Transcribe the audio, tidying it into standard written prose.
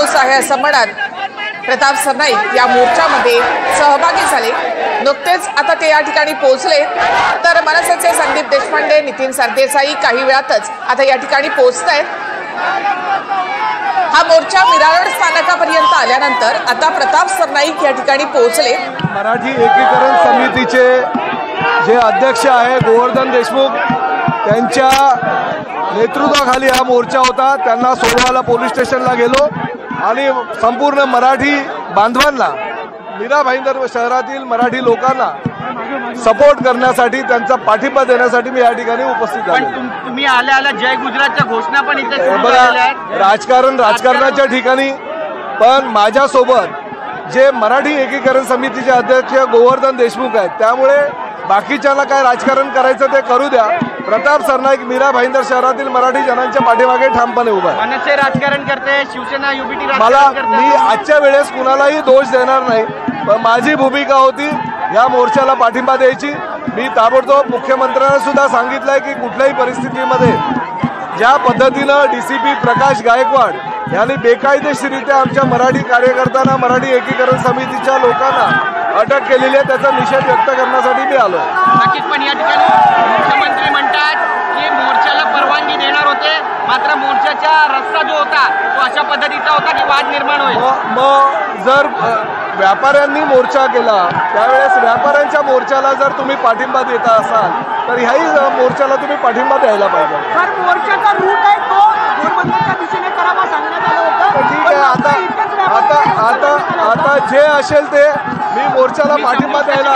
माणूस आहे असं म्हणत प्रताप सरनाईक या मोर्चामध्ये सहभागी झाले। नुकतेच आता ते या ठिकाणी पोहोचले, तर मनसेचे संदीप देशपांडे, नितीन सरदेसाई काही वेळातच आता या ठिकाणी पोहोचतायत। हा मोर्चा विरार स्थानकापर्यंत आल्यानंतर आता प्रताप सरनाईक या ठिकाणी पोहोचले। मराठी एकीकरण समितीचे जे अध्यक्ष आहे गोवर्धन देशमुख त्यांच्या नेतृत्वाखाली हा मोर्चा होता। त्यांना सोडवायला पोलीस स्टेशनला गेलो आणि संपूर्ण मराठी बांधवांना, मीरा भाईंदर शहरातील मराठी लोकांना सपोर्ट करण्यासाठी, त्यांचा पाठिंबा देण्यासाठी मी या ठिकाणी उपस्थित आहे। तुम्ही आल्या जय गुजरातच्या घोषणा पण इथे सुरू झालेल्या आहेत। राजकारणाच्या ठिकाणी पण माझ्यासोबत जे मराठी एकीकरण समितीचे अध्यक्ष गोवर्धन देशमुख आहेत, त्यामुळे बाकीच्याला काय राजकारण करायचं ते करू द्या। प्रताप सरनाईक मीरा भाईंदर शहरातील मराठी जनांच्या पाठीमागे ठामपणे उभा आहे। मनसे राजकारण करते, शिवसेना युबीटी मला मी आजच्या वेळेस कुणालाही दोष देणार नाही, पण माझी भूमिका होती या मोर्चाला पाठिंबा द्यायची। मी ताबडतोब मुख्यमंत्र्यांना सुद्धा सांगितलंय की कुठल्याही परिस्थितीमध्ये ज्या पद्धतीनं डीसीपी प्रकाश गायकवाड यांनी बेकायदेशीरित्या आमच्या मराठी कार्यकर्त्यांना, मराठी एकीकरण समितीच्या लोकांना अटक केलेली आहे, त्याचा निषेध व्यक्त करण्यासाठी मी आलो। नक्कीच, पण या ठिकाणी मुख्यमंत्री म्हणतात की मोर्चाला परवानगी देणार होते, मात्र मोर्चाचा रस्ता जो होता तो अशा पद्धतीचा होता की वाद निर्माण होईल। मग जर व्यापाऱ्यांनी मोर्चा केला त्यावेळेस व्यापाऱ्यांच्या मोर्चाला जर तुम्ही पाठिंबा देता असाल तर ह्याही मोर्चाला तुम्ही पाठिंबा द्यायला पाहिजे। मोर्चाचा रूट आहे तो घोडबंदरच्या दिशेने करावा सांगण्यात आलं होतं। ठीक आहे, आता जे असेल ते मी मोर्चाला पाठिंबा द्यायला